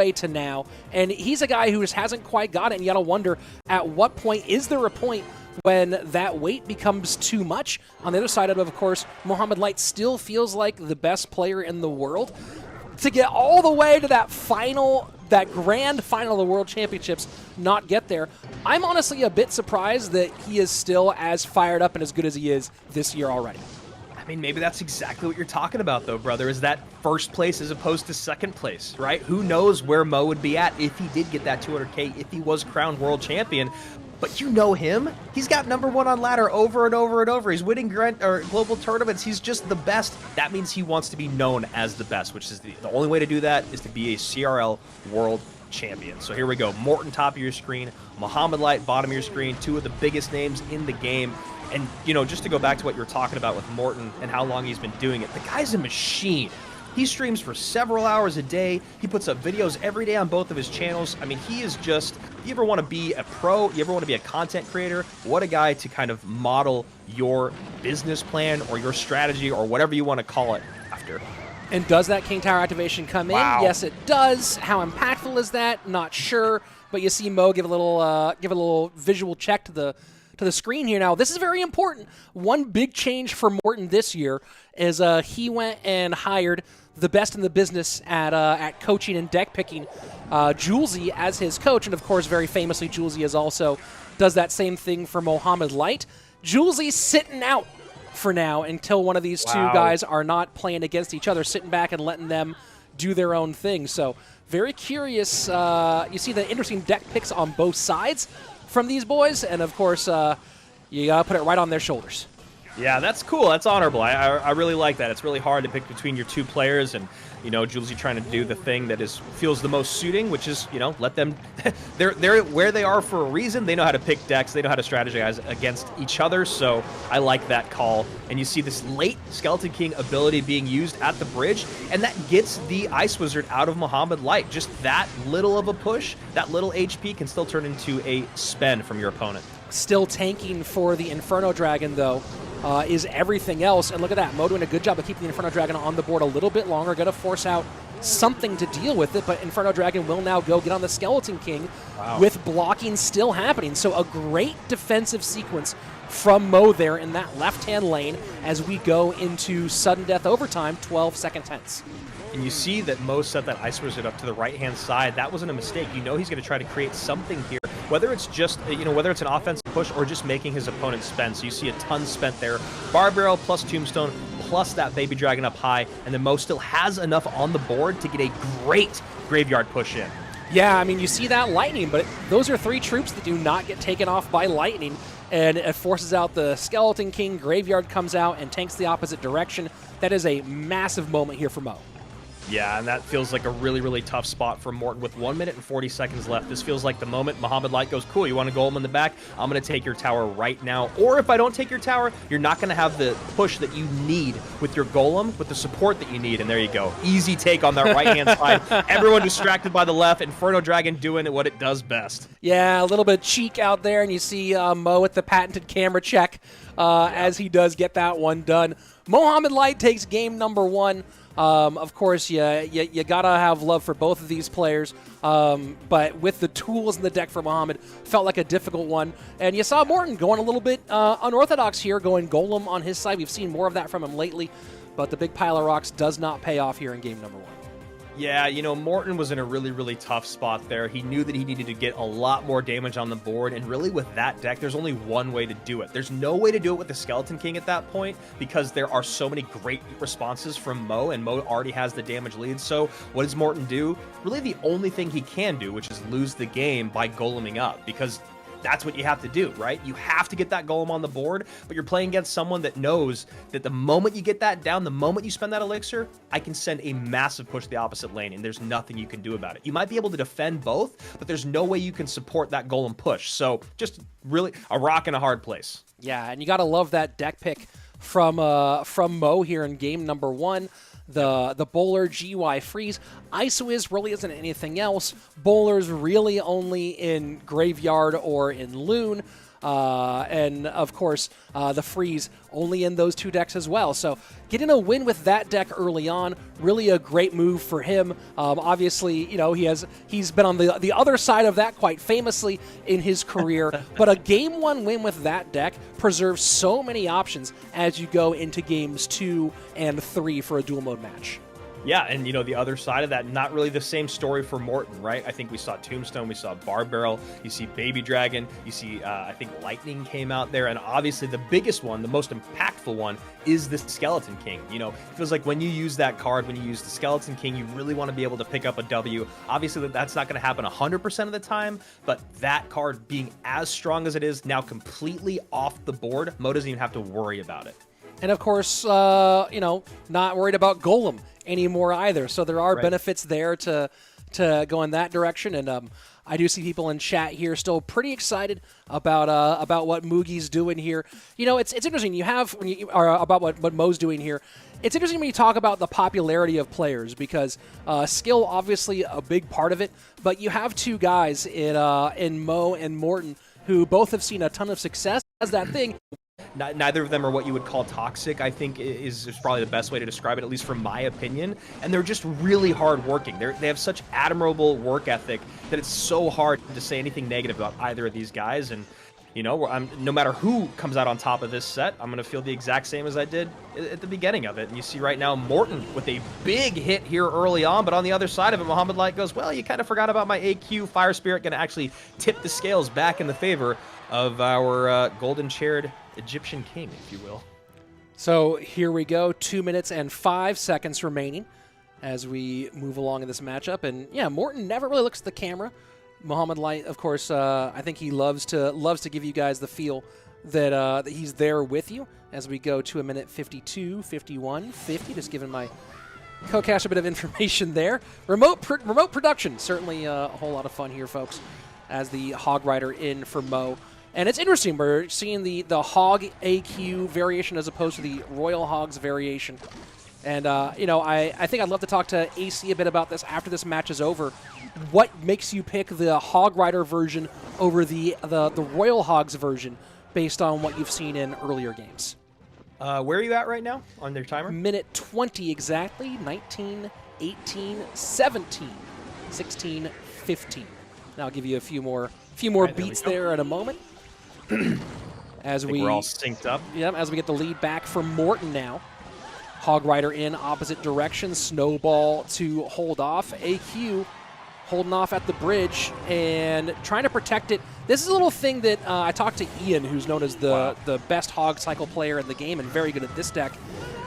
way to now, and he's a guy who just hasn't quite got it, and you gotta wonder, at what point, is there a point when that weight becomes too much? On the other side of course, Mohamed Light still feels like the best player in the world. To get all the way to that grand final of the World Championships, not get there, I'm honestly a bit surprised that he is still as fired up and as good as he is this year already. I mean, maybe that's exactly what you're talking about, though, brother, is that first place as opposed to second place, right? Who knows where Mo would be at if he did get that 200K, if he was crowned world champion. But you know him. He's got #1 on ladder over and over and over. He's winning global tournaments. He's just the best. That means he wants to be known as the best, which is the only way to do that is to be a CRL world champion. So here we go. Morton, top of your screen. Mohamed Light, bottom of your screen. Two of the biggest names in the game. And, you know, just to go back to what you were talking about with Morton and how long he's been doing it, the guy's a machine. He streams for several hours a day. He puts up videos every day on both of his channels. I mean, he is just, if you ever want to be a pro, you ever want to be a content creator, what a guy to kind of model your business plan or your strategy or whatever you want to call it after. And does that King Tower activation come in? Yes, it does. How impactful is that? Not sure. But you see Mo give a little visual check to the screen here. Now, this is very important. One big change for Morton this year is he went and hired the best in the business at coaching and deck picking, Julesy as his coach, and of course, very famously, Julesy is also does that same thing for Mohamed Light. Julesy's sitting out for now until one of these two guys are not playing against each other, sitting back and letting them do their own thing. So very curious. You see the interesting deck picks on both sides from these boys, and of course, you gotta put it right on their shoulders. Yeah, that's cool. That's honorable. I really like that. It's really hard to pick between your two players, and you know, Julesy trying to do the thing that feels the most suiting, which is, you know, let them. they're where they are for a reason. They know how to pick decks. They know how to strategize against each other. So I like that call. And you see this late Skeleton King ability being used at the bridge, and that gets the Ice Wizard out of Mohamed Light. Just that little of a push, that little HP can still turn into a spend from your opponent. Still tanking for the Inferno Dragon, though, is everything else. And look at that. Mo doing a good job of keeping the Inferno Dragon on the board a little bit longer. Going to force out something to deal with it, but Inferno Dragon will now go get on the Skeleton King with blocking still happening. So a great defensive sequence from Mo there in that left-hand lane as we go into sudden death overtime, 12-second tense. And you see that Mo set that Ice Wizard up to the right-hand side. That wasn't a mistake. You know he's going to try to create something here, whether it's just, you know, whether it's an offensive push or just making his opponent spend. So you see a ton spent there. Bar Barrel plus Tombstone plus that Baby Dragon up high, and then Mo still has enough on the board to get a great graveyard push in. Yeah, I mean, you see that Lightning, but those are three troops that do not get taken off by Lightning, and it forces out the Skeleton King. Graveyard comes out and tanks the opposite direction. That is a massive moment here for Mo. Yeah, and that feels like a really, really tough spot for Morton with 1 minute and 40 seconds left. This feels like the moment Mohamed Light goes, cool, you want to golem in the back? I'm going to take your tower right now. Or if I don't take your tower, you're not going to have the push that you need with your golem, with the support that you need. And there you go. Easy take on that right-hand side. Everyone distracted by the left. Inferno Dragon doing what it does best. Yeah, a little bit of cheek out there, and you see Mo with the patented camera check as he does get that one done. Mohamed Light takes game number one. Of course, you gotta have love for both of these players, but with the tools in the deck for Mohamed, felt like a difficult one. And you saw Morton going a little bit unorthodox here, going Golem on his side. We've seen more of that from him lately, but the big pile of rocks does not pay off here in game number one. Yeah, you know, Morton was in a really, really tough spot there. He knew that he needed to get a lot more damage on the board, and really with that deck, there's only one way to do it. There's no way to do it with the Skeleton King at that point because there are so many great responses from Mo, and Mo already has the damage lead. So what does Morton do? Really the only thing he can do, which is lose the game by goleming up, because that's what you have to do, right? You have to get that golem on the board, but you're playing against someone that knows that the moment you get that down, the moment you spend that elixir, I can send a massive push to the opposite lane, and there's nothing you can do about it. You might be able to defend both, but there's no way you can support that golem push. So just really a rock in a hard place. Yeah, and you got to love that deck pick from Mo here in game number one. The Bowler GY Freeze. Icewiz really isn't anything else. Bowler's really only in Graveyard or in Loon. and of course the freeze only in those 2 decks as well. So getting a win with that deck early on, really a great move for him. Obviously, he's been on the other side of that quite famously in his career, but a game 1 win with that deck preserves so many options as you go into games 2 and 3 for a dual mode match. Yeah, and the other side of that, not really the same story for Morton, right? I think we saw Tombstone, we saw Bar Barrel, you see Baby Dragon, you see, I think Lightning came out there, and obviously the biggest one, the most impactful one, is the Skeleton King. It feels like when you use that card, when you use the Skeleton King, you really want to be able to pick up a W. Obviously, that's not going to happen 100% of the time, but that card being as strong as it is, now completely off the board, Mo doesn't even have to worry about it. And of course, not worried about Golem anymore either. So there are benefits there to go in that direction. And I do see people in chat here still pretty excited about what Mugi's doing here. It's interesting. About what Mo's doing here. It's interesting when you talk about the popularity of players because skill obviously a big part of it. But you have 2 guys in Mo and Morton who both have seen a ton of success as that thing. Neither of them are what you would call toxic, I think is probably the best way to describe it, at least from my opinion. And they're just really hard working. They have such admirable work ethic that it's so hard to say anything negative about either of these guys. And, no matter who comes out on top of this set, I'm going to feel the exact same as I did at the beginning of it. And you see right now Morton with a big hit here early on, but on the other side of it, Mohamed Light goes, well, you kind of forgot about my AQ. Fire Spirit going to actually tip the scales back in the favor of our golden-chaired Egyptian king, if you will. So here we go, 2 minutes and 5 seconds remaining as we move along in this matchup. And yeah, Morton never really looks at the camera. Mohamed Light, of course, I think he loves to give you guys the feel that he's there with you as we go to 1:52, 51, 50. Just giving my co-cash a bit of information there. Remote production, certainly a whole lot of fun here, folks, as the Hog Rider in for Mo. And it's interesting, we're seeing the Hog AQ variation as opposed to the Royal Hogs variation. And, I think I'd love to talk to AC a bit about this after this match is over. What makes you pick the Hog Rider version over the Royal Hogs version based on what you've seen in earlier games? Where are you at right now on their timer? Minute 20 exactly, 19, 18, 17, 16, 15. And I'll give you a few more beats there in a moment. As we're all synced up. Yeah, as we get the lead back from Morton now. Hog Rider in opposite direction. Snowball to hold off. AQ holding off at the bridge and trying to protect it. This is a little thing that I talked to Ian, who's known as the best Hog Cycle player in the game and very good at this deck.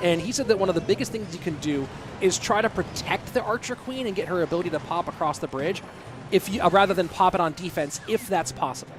And he said that one of the biggest things you can do is try to protect the Archer Queen and get her ability to pop across the bridge rather than pop it on defense, if that's possible.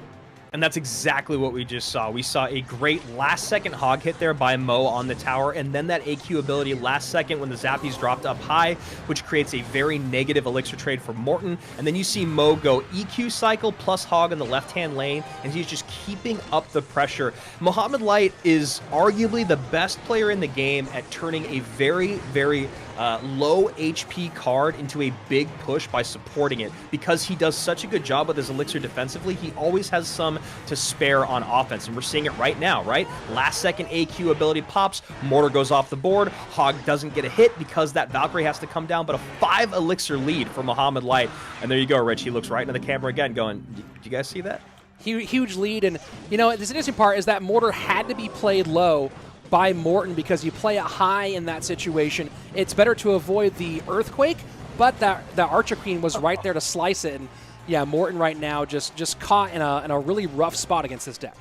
And that's exactly what we just saw. We saw a great last-second hog hit there by Mo on the tower, and then that AQ ability last second when the Zappies dropped up high, which creates a very negative elixir trade for Morton. And then you see Mo go EQ cycle plus hog in the left-hand lane, and he's just keeping up the pressure. Mohamed Light is arguably the best player in the game at turning a very, very low HP card into a big push by supporting it. Because he does such a good job with his elixir defensively, he always has some to spare on offense, and we're seeing it right now, right? Last second AQ ability pops, Mortar goes off the board, Hog doesn't get a hit because that Valkyrie has to come down, but a 5 elixir lead for Mohamed Light. And there you go, Rich, he looks right into the camera again going, do you guys see that? Huge lead, and this interesting part is that Mortar had to be played low by Morton because you play it high in that situation. It's better to avoid the Earthquake, but the Archer Queen was right there to slice it, and yeah, Morton right now just caught in a really rough spot against this deck.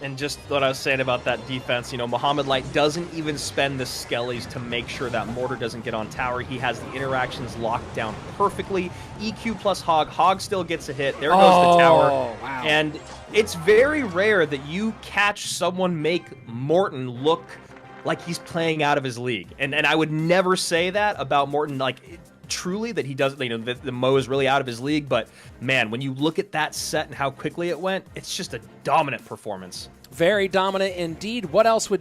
And just what I was saying about that defense, Mohamed Light doesn't even spend the skellies to make sure that Mortar doesn't get on tower. He has the interactions locked down perfectly. EQ plus Hog. Hog still gets a hit. There goes the tower. Wow. And it's very rare that you catch someone make Morton look like he's playing out of his league. And I would never say that about Morton, truly, that he doesn't, that the Mo is really out of his league. But man, when you look at that set and how quickly it went, it's just a dominant performance. Very dominant indeed. What else would